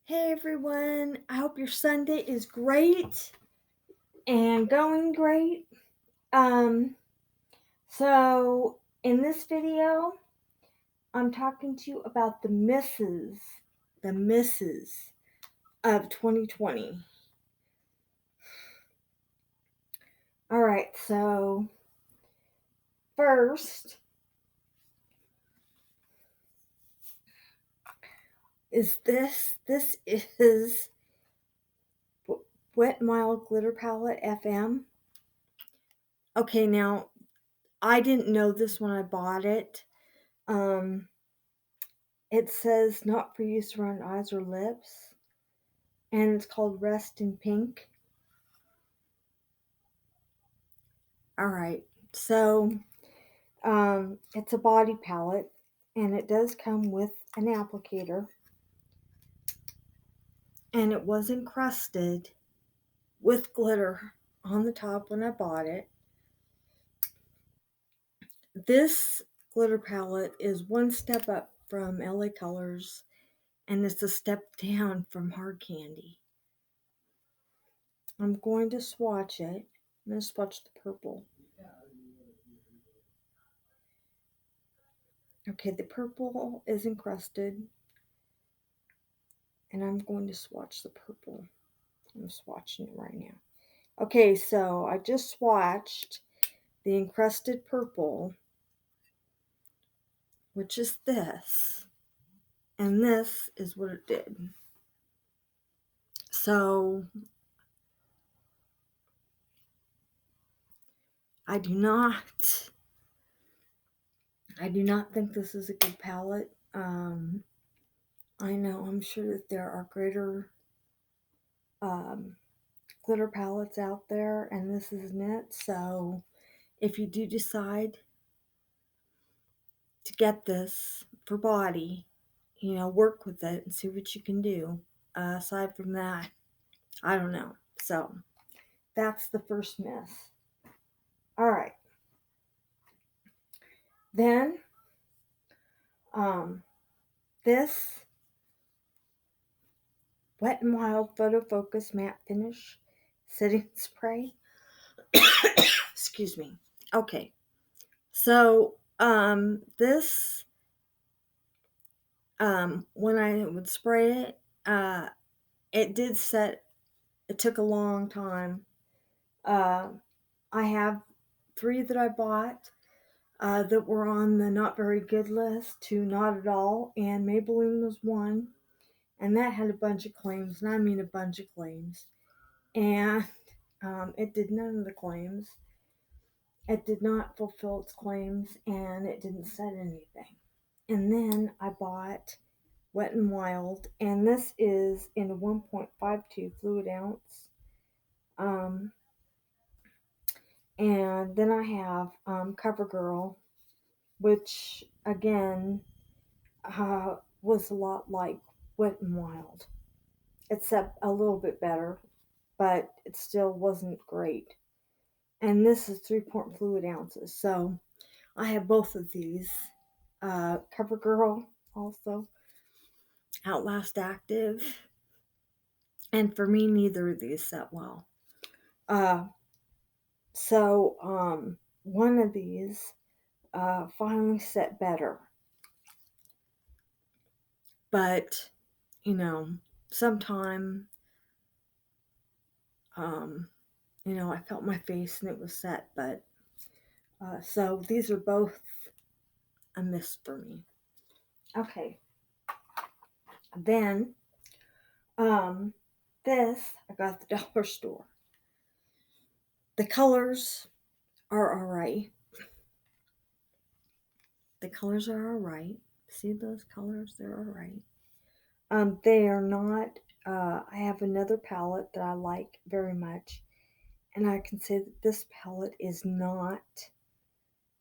Hey everyone, I hope your Sunday is great and going great. So in this video, I'm talking to you about the misses of 2020. All right, so first is this is Wet n Wild Glitter Palette FM. Okay, now I didn't know this when I bought it. Um, it says not for use around eyes or lips, and it's called Rest in Pink. All right, so it's a body palette, and it does come with an applicator, and it was encrusted with glitter on the top when I bought it. This glitter palette is one step up from LA Colors, and it's a step down from Hard Candy. I'm going to swatch it. I'm going to swatch the purple. Okay, the purple is encrusted, and I'm going to swatch the purple. I'm swatching it right now. Okay, so I just swatched the encrusted purple, which is this, and this is what it did. So I do not think this is a good palette. I know, I'm sure that there are greater glitter palettes out there, and this isn't it. So if you do decide to get this for body, work with it and see what you can do. Aside from that, I don't know. So that's the first miss. All right. Then, this Wet n Wild Photo Focus Matte Finish Setting Spray. Excuse me. Okay. So, this, when I would spray it, it did set. It took a long time. I have 3 that I bought that were on the not very good list to not at all, and Maybelline was one, and that had a bunch of claims, and I mean a bunch of claims, and it did none of the claims. It did not fulfill its claims, and it didn't set anything. And then I bought Wet n Wild, and this is in a 1.52 fluid ounce. And then I have CoverGirl, which again was a lot like Wet n Wild, except a little bit better, but it still wasn't great. And this is 3 fluid ounces. So I have both of these. CoverGirl also, Outlast Active, and for me, neither of these set well. So one of these finally set better. But, sometime, I felt my face and it was set. But, so these are both a miss for me. Okay. Then, this I got at the dollar store. The colors are alright. The colors are alright. See those colors? They're alright. They are not. I have another palette that I like very much, and I can say that this palette is not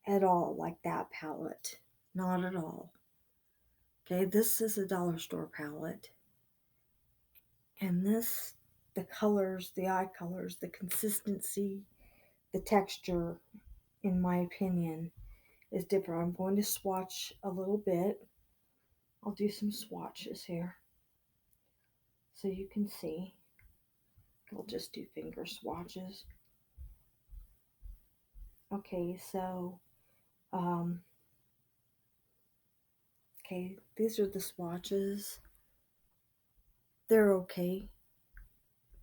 at all like that palette. Not at all. Okay, this is a dollar store palette, and the colors, the eye colors, the consistency, the texture, in my opinion, is different. I'm going to swatch a little bit. I'll do some swatches here. so you can see. I'll just do finger swatches. Okay, so, um, okay, these are the swatches. They're okay.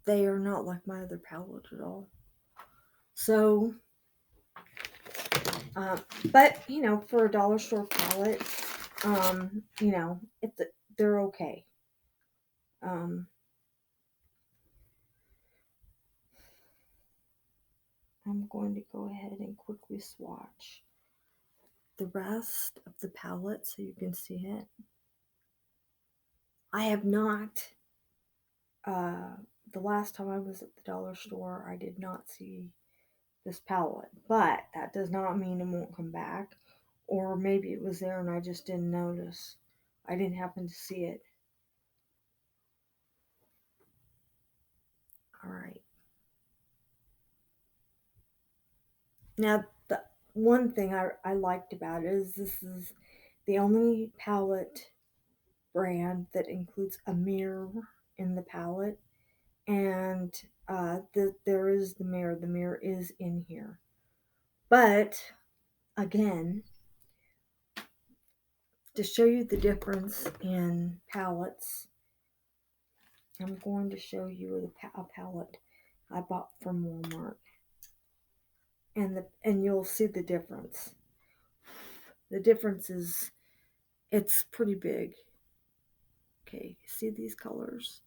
They are not like my other palette at all. So, uh, but for a dollar store palette, it's they're okay. Um, I'm going to go ahead and quickly swatch the rest of the palette so you can see it. I have not, uh, the last time I was at the dollar store, I did not see this palette, but that does not mean it won't come back, or maybe it was there and I just didn't notice. I didn't happen to see it. All right. Now, the one thing I liked about it is this is the only palette brand that includes a mirror in the palette, and there is the mirror. The mirror is in here. But again, to show you the difference in palettes, I'm going to show you a palette I bought from Walmart, and you'll see the difference. The difference is it's pretty big. Okay, see these colors?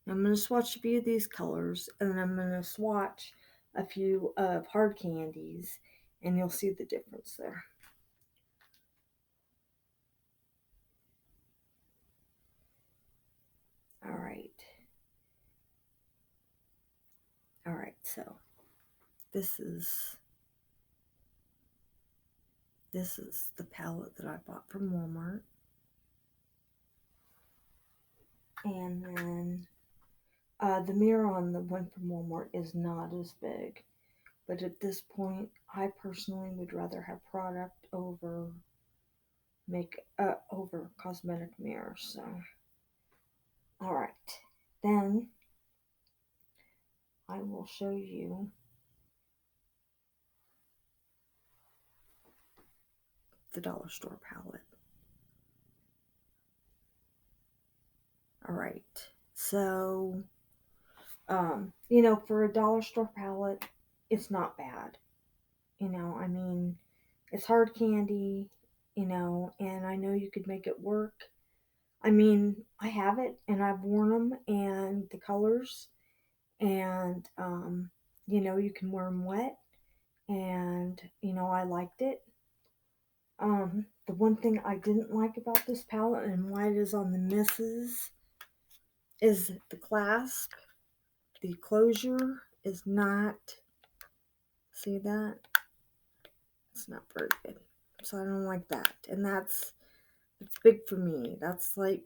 I'm going to swatch a few of these colors, and then I'm going to swatch a few of hard candies, and you'll see the difference there. All right. All right, so this is the palette that I bought from Walmart. And then the mirror on the one from Walmart is not as big. But at this point, I personally would rather have product over over cosmetic mirrors. So, all right, then I will show you the dollar store palette. All right, so for a dollar store palette, it's not bad. I mean, it's hard candy, and I know you could make it work. I mean, I have it and I've worn them and the colors, and you can wear them wet, and I liked it. The one thing I didn't like about this palette and why it is on the misses is the clasp. The closure is not, see that? It's not very good. So I don't like that. And it's big for me. That's like,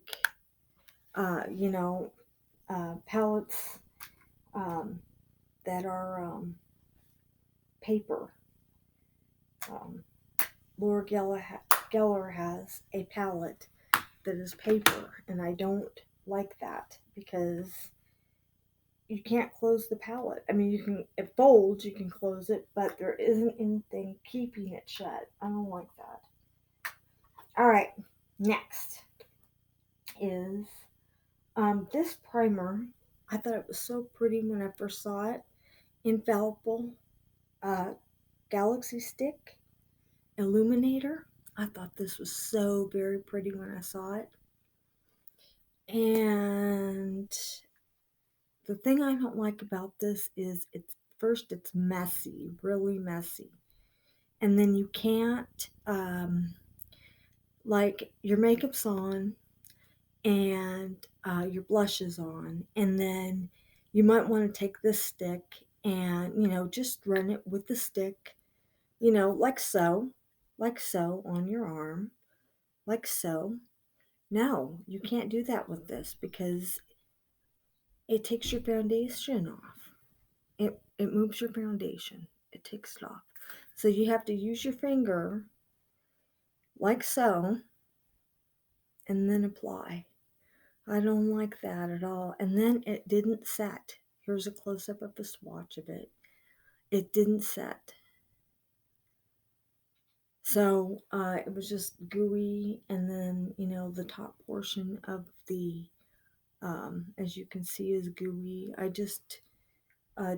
palettes that are paper. Um, Laura Geller has a palette that is paper, and I don't like that because you can't close the palette. I mean, it folds, you can close it, but there isn't anything keeping it shut. I don't like that. All right, next is this primer. I thought it was so pretty when I first saw it. Infallible uh, Galaxy Stick Illuminator. I thought this was so very pretty when I saw it. And the thing I don't like about this is it's messy, really messy. And then you can't, like, your makeup's on and your blush is on, and then you might want to take this stick and, just run it with the stick, like so on your arm, like so. No, you can't do that with this because it takes your foundation off. It moves your foundation. It takes it off. So you have to use your finger like so and then apply. I don't like that at all. And then it didn't set. Here's a close-up of a swatch of it. It didn't set. So it was just gooey, and then, the top portion of the, as you can see, is gooey. I just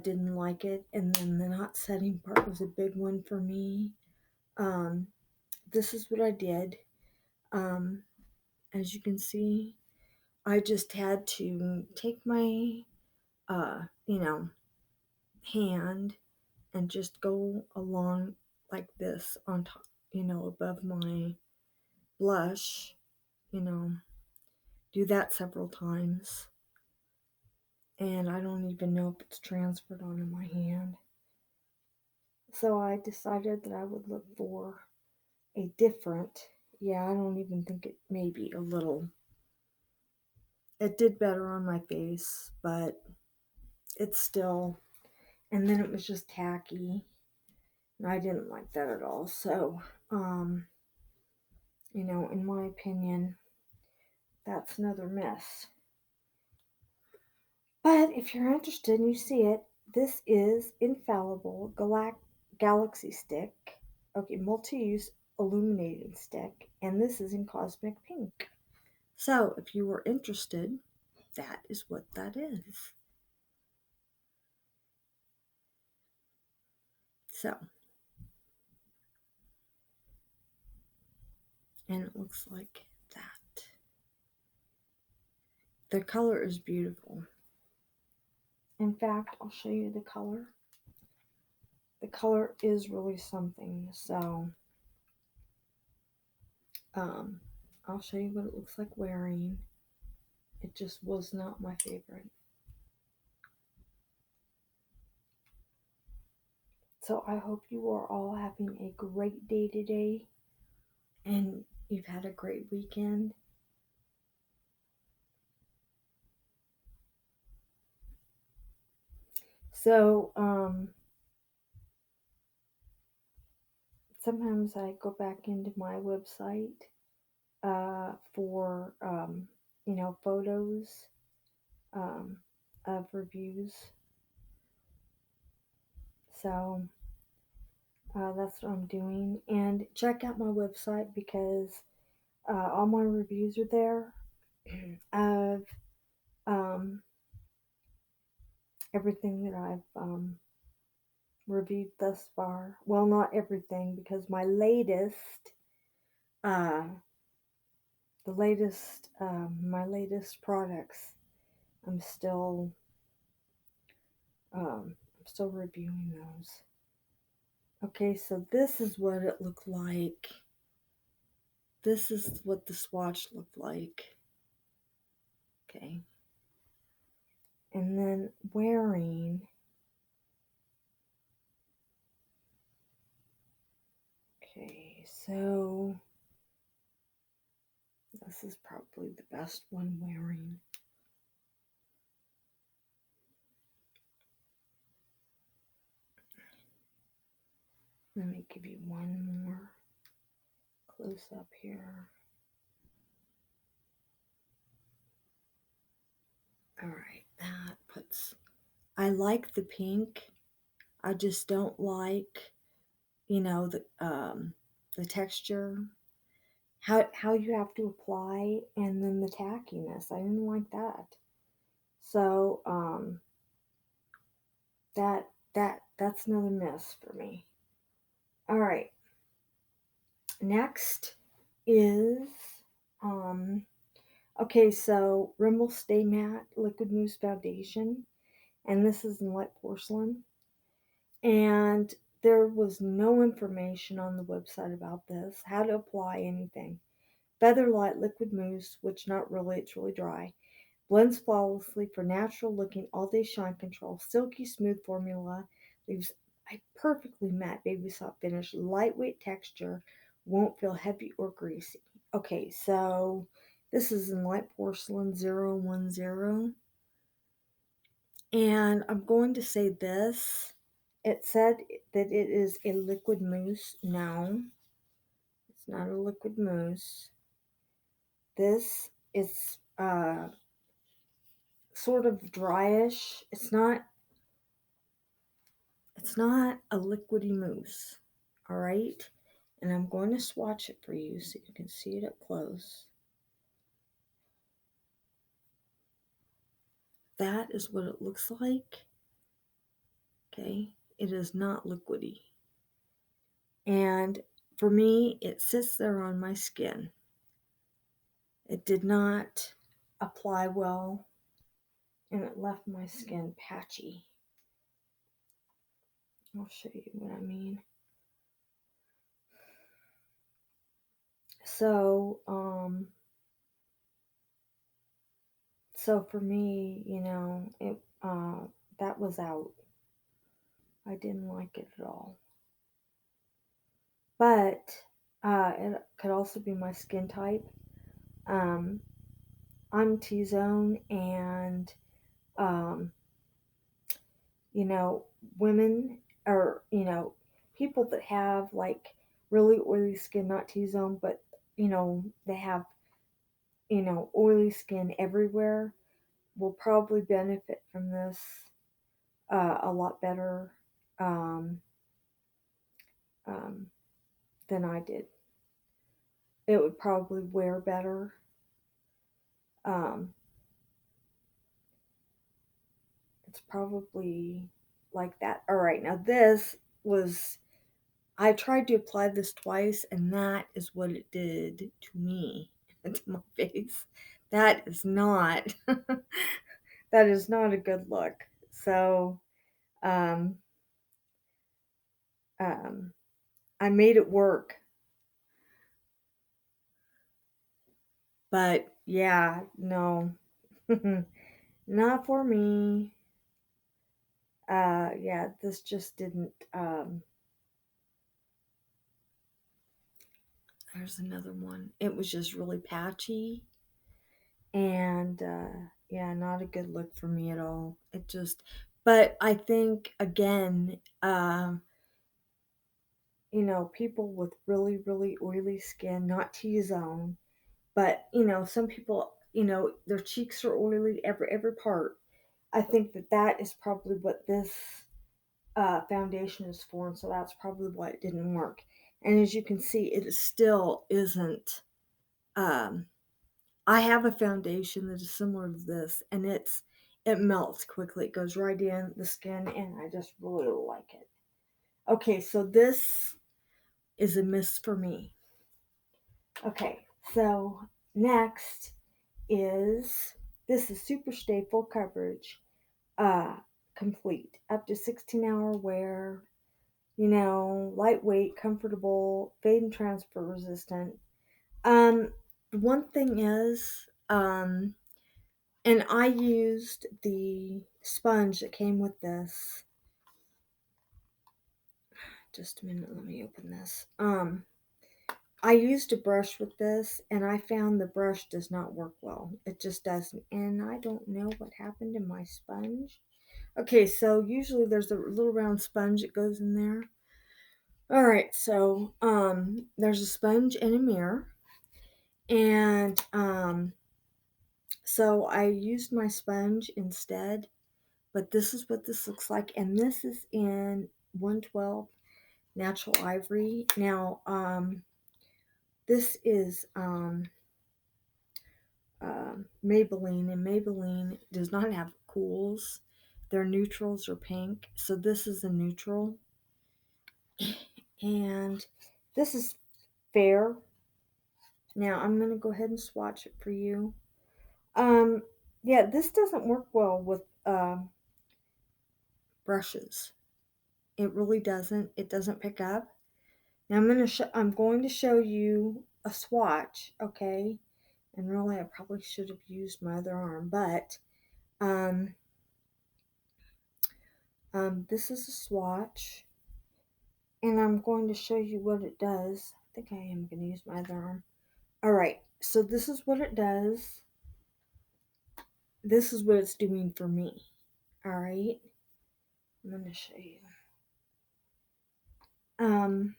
didn't like it. And then the not setting part was a big one for me. This is what I did. Um, as you can see, I just had to take my, uh, you know, hand and just go along like this on top, above my blush, you know, do that several times. And I don't even know if it's transferred onto my hand. So I decided that I would look for a different, yeah, I don't even think it may be a little. It did better on my face, but it's still, and then it was just tacky. And I didn't like that at all. So, in my opinion, that's another miss. But if you're interested and you see it, this is Infallible Galaxy Stick. Okay, multi-use illuminating stick, and this is in Cosmic Pink. So if you were interested, that is what that is. So, and it looks like that. The color is beautiful. In fact, I'll show you the color. The color is really something. So, I'll show you what it looks like wearing. It just was not my favorite. So I hope you are all having a great day today and you've had a great weekend. So, sometimes I go back into my website for, photos um, of reviews. So, that's what I'm doing. And check out my website because all my reviews are there of um, everything that I've reviewed thus far. Well, not everything because uh, my latest products, I'm still, I'm still reviewing those. Okay, so this is what it looked like. This is what the swatch looked like. Okay. And then wearing. Okay, so this is probably the best one wearing. Let me give you one more close up here. All right, that puts. I like the pink. I just don't like, the texture, how you have to apply, and then the tackiness. I didn't like that. So that's another miss for me. All right. Next is um okay, so Rimmel Stay Matte Liquid Mousse Foundation, and this is in light porcelain. And there was no information on the website about this, how to apply anything. Feather Light Liquid Mousse, which not really, it's really dry. Blends flawlessly for natural looking all day shine control. Silky smooth formula. Leaves a perfectly matte baby soft finish. Lightweight texture. Won't feel heavy or greasy. Okay, so this is in light porcelain 010. And I'm going to say this. It said that it is a liquid mousse. No, it's not a liquid mousse. This is sort of dryish. It's not a liquidy mousse. All right. And I'm going to swatch it for you so you can see it up close. That is what it looks like. Okay. It is not liquidy. And for me, it sits there on my skin. It did not apply well, and it left my skin patchy. I'll show you what I mean. So, so for me, it that was out. I didn't like it at all. But it could also be my skin type. Um, I'm T-zone, and um, you know, women or people that have like really oily skin, not T-zone, but they have oily skin everywhere, will probably benefit from this a lot better um, um, than I did. It would probably wear better. Um, it's probably like that. All right, now this was, I tried to apply this twice, and that is what it did to me and to my face. That is not that is not a good look. So um, um, I made it work, but yeah, no, not for me. Yeah, this just didn't. There's another one. It was just really patchy, and yeah, not a good look for me at all. It just, but I think again, people with really, really oily skin, not T-zone, but some people, their cheeks are oily, every part. I think that is probably what this foundation is for, and so that's probably why it didn't work. And as you can see, it still isn't. Um, I have a foundation that is similar to this, and it melts quickly. It goes right in the skin, and I just really like it. Okay, so this is a miss for me. Okay, so next is, this is Super Stay Full Coverage, uh, complete, up to 16-hour wear, lightweight, comfortable, fade and transfer resistant. One thing is, and I used the sponge that came with this. Just a minute, let me open this. I used a brush with this, and I found the brush does not work well. It just doesn't, and I don't know what happened to my sponge. Okay, so usually there's a little round sponge that goes in there. All right, so there's a sponge and a mirror, and so I used my sponge instead. But this is what this looks like, and this is in 112 Natural Ivory. Now, this is Maybelline, and Maybelline does not have cools. Their neutrals are pink, so this is a neutral, and this is fair. Now I'm going to go ahead and swatch it for you. Um, yeah, this doesn't work well with brushes. It really doesn't. It doesn't pick up. Now I'm going to show you a swatch, okay? And really, I probably should have used my other arm, but um, this is a swatch, and I'm going to show you what it does. I think I am going to use my other arm. All right, so this is what it does. This is what it's doing for me. All right, I'm going to show you. Um,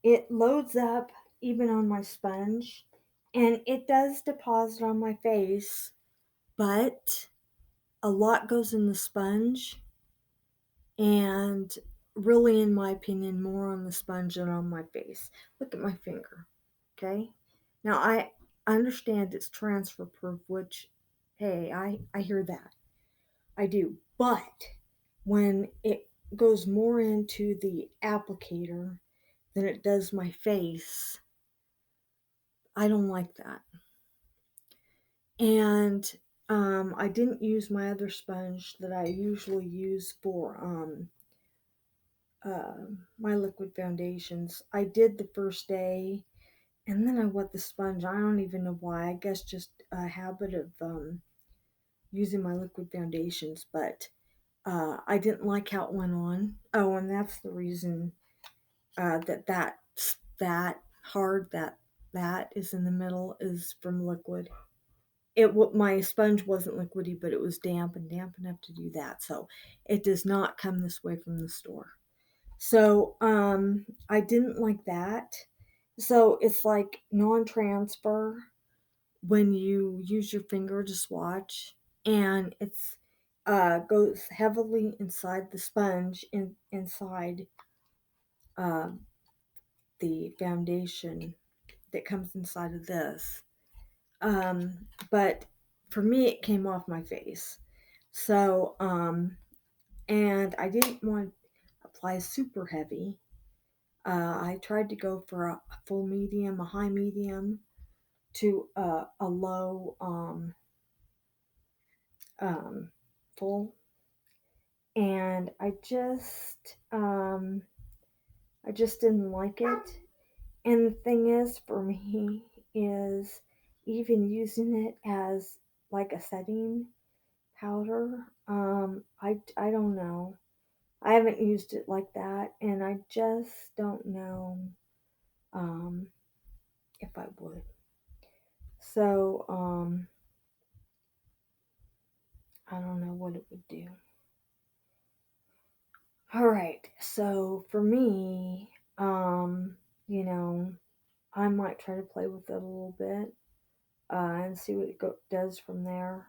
it loads up even on my sponge, and it does deposit on my face. but a lot goes in the sponge, and really, in my opinion, more on the sponge than on my face. Look at my finger, okay? Now, I understand it's transfer proof, which, hey, I hear that. I do. But when it goes more into the applicator than it does my face, I don't like that. And I didn't use my other sponge that I usually use for my liquid foundations. I did the first day, and then I wet the sponge. I don't even know why. I guess just a habit of using my liquid foundations, but I didn't like how it went on. Oh, and that's the reason that hard that is in the middle is from liquid. My sponge wasn't liquidy, but it was damp and damp enough to do that. So it does not come this way from the store. So I didn't like that. So it's like non-transfer when you use your finger to swatch, and it's goes heavily inside the sponge inside uh, the foundation that comes inside of this. But for me, it came off my face. So, and I didn't want to apply super heavy. I tried to go for a full medium, a high medium, to a low um, full, and I just didn't like it. And the thing is, for me, is even using it as like a setting powder. I don't know. I haven't used it like that, and I just don't know um, if I would. So I don't know what it would do. All right. So for me, you know, I might try to play with it a little bit and see what does from there.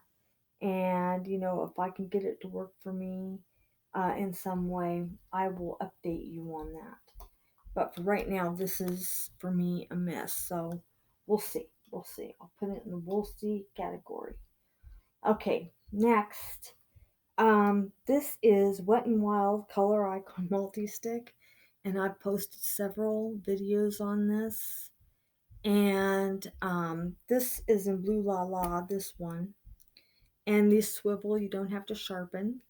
And if I can get it to work for me in some way, I will update you on that. But for right now, this is for me a mess. So we'll see. We'll see. I'll put it in the we'll see category. Okay, next. This is Wet n Wild Color Icon Multi-Stick, and I've posted several videos on this. And this is in Blue La La, this one. And these swivel, you don't have to sharpen.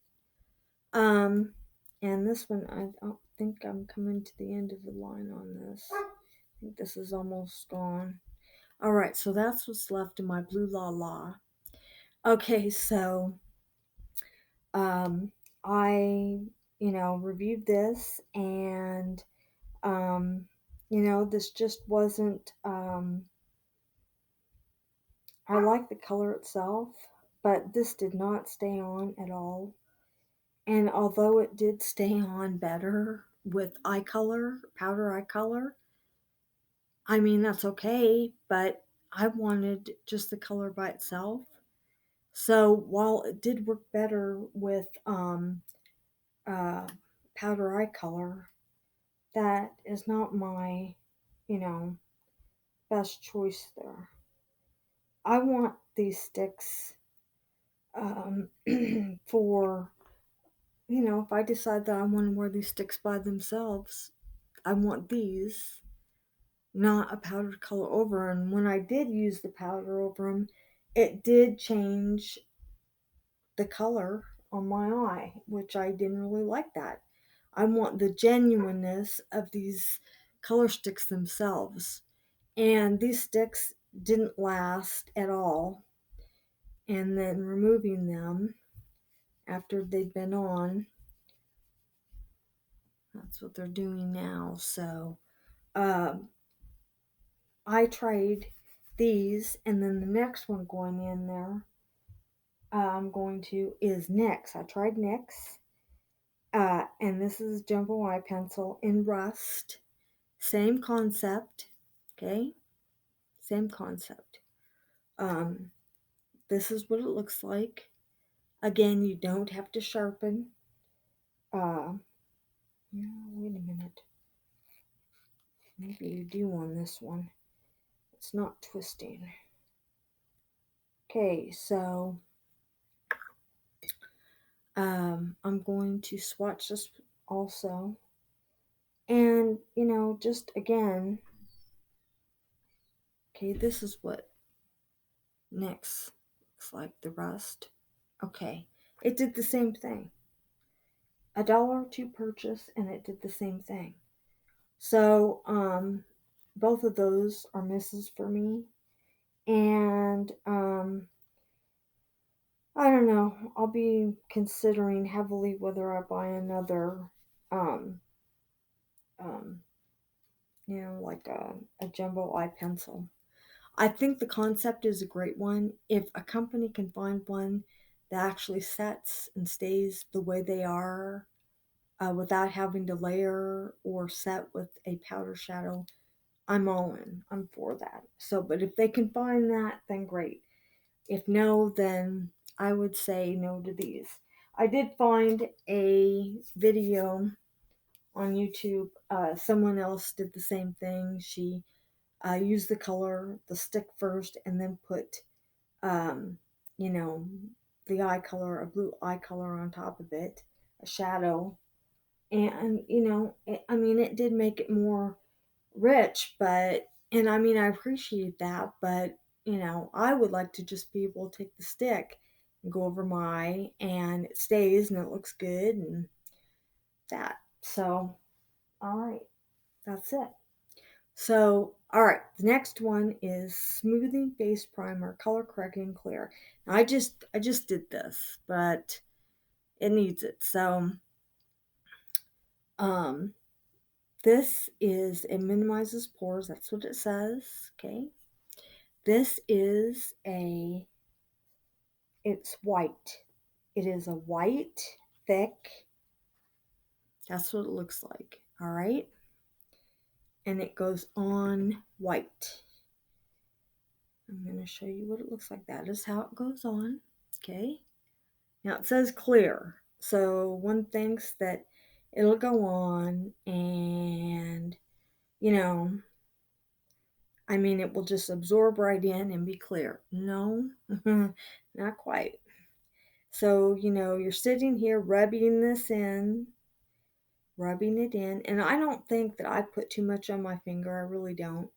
Um, and this one, I don't think I'm coming to the end of the line on this. I think this is almost gone. All right, so that's what's left in my Blue La La. Okay, so um, I, reviewed this, and this just wasn't. I like the color itself, but this did not stay on at all. And although it did stay on better with eye color, powder eye color, I mean, that's okay, but I wanted just the color by itself. So while it did work better with uh, powder eye color, that is not my, you know, best choice there. I want these sticks um, for, if I decide that I want to wear these sticks by themselves, I want these, not a powdered color over. And when I did use the powder over them, it did change the color on my eye, which I didn't really like that. I want the genuineness of these color sticks themselves. And these sticks didn't last at all. And then removing them after they'd been on, that's what they're doing now. So um, I tried these, and then the next one going in there, I'm going to is NYX. I tried NYX, and this is Jumbo Eye Pencil in Rust. Same concept, okay? Same concept. Um, this is what it looks like. Again, you don't have to sharpen. No, wait a minute. Maybe you do on this one. It's not twisting. Okay, so I'm going to swatch this also. And, just again, okay, this is what next looks like the rest. Okay, it did the same thing. $1 or $2 purchase, and it did the same thing. So, both of those are misses for me. And, I don't know. I'll be considering heavily whether I buy another, um, um, like a jumbo eye pencil. I think the concept is a great one. If a company can find one that actually sets and stays the way they are, without having to layer or set with a powder shadow, I'm all in. I'm for that. So, but if they can find that, then great. If no, then I would say no to these. I did find a video on YouTube. Someone else did the same thing. She used the stick first, and then put, um, you know, the eye color, a blue eye color on top of it, a shadow. And, it did make it more rich, and I appreciate that, but, I would like to just be able to take the stick and go over my eye, and it stays and it looks good, and that. So, all right, that's it. So, all right, the next one is smoothing face primer, color correcting clear. Now, I just did this, but it needs it. So, um, it minimizes pores. That's what it says. Okay. This is it's white. It is a white, thick. That's what it looks like. All right. And it goes on white. I'm going to show you what it looks like. That is how it goes on. Okay. Now it says clear. So one thinks that it'll go on and, it will just absorb right in and be clear. No, not quite. So, you're sitting here rubbing it in, and I don't think that I put too much on my finger. I really don't.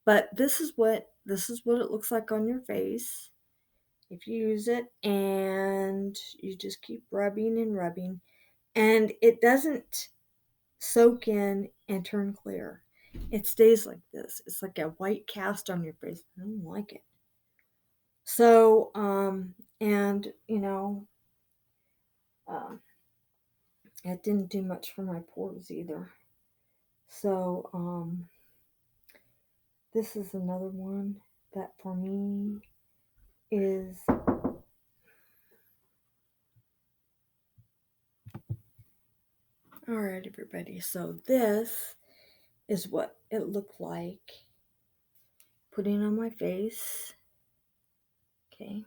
But this is what it looks like on your face if you use it, and you just keep rubbing and rubbing, and it doesn't soak in and turn clear. It stays like this. It's like a white cast on your face. I don't like it. So, and um, it didn't do much for my pores either. So, this is another one that for me is all right, everybody. So, this is what it looked like putting on my face. Okay.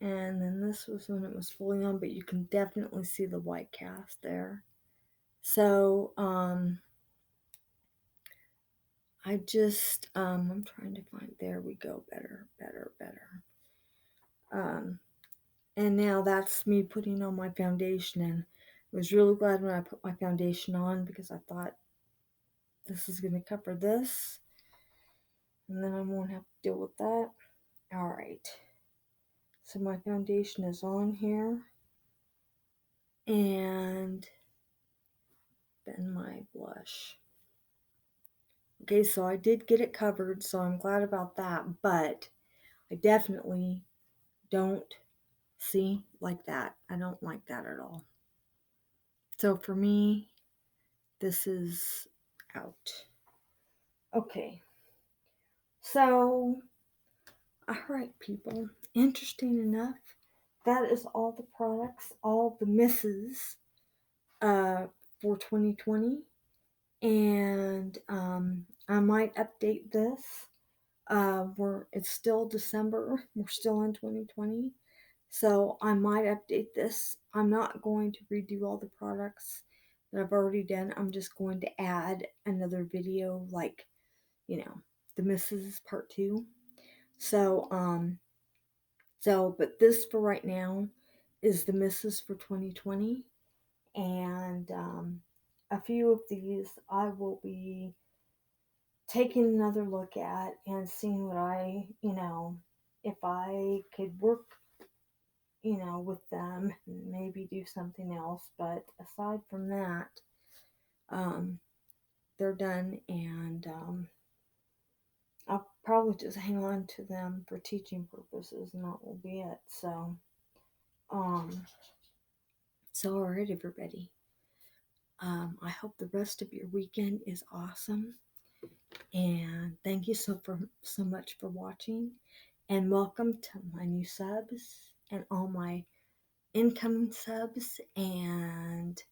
And then this was when it was fully on, but you can definitely see the white cast there. So, I'm trying to find, there we go, better. Um, and now that's me putting on my foundation, and I was really glad when I put my foundation on, because I thought this is going to cover this, and then I won't have to deal with that. All right. So my foundation is on here, and then my blush. Okay, so I did get it covered, so I'm glad about that, but I definitely don't see like that. I don't like that at all. So for me, this is out. Okay, so, all right, people, interesting enough, that is all the products, all the misses uh, for 2020, and I might update this It's still December. We're still in 2020. So I might update this. I'm not going to redo all the products that I've already done. I'm just going to add another video, like, the Misses Part 2. So, but this for right now is the Misses for 2020. And a few of these I will be taking another look at and seeing what if I could work, with them and maybe do something else. But aside from that, um, they're done, and I'll probably just hang on to them for teaching purposes, and that will be it. Um, all right, everybody. I hope the rest of your weekend is awesome, and thank you so much for watching, and welcome to my new subs and all my incoming subs, and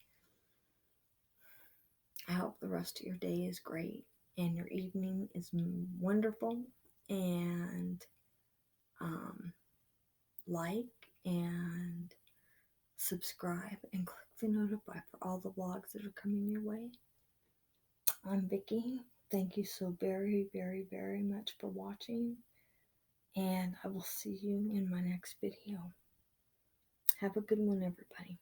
I hope the rest of your day is great and your evening is wonderful. And like and subscribe and click the notify for all the vlogs that are coming your way. I'm Vicki. Thank you so very, very, very much for watching, and I will see you in my next video. Have a good one, everybody.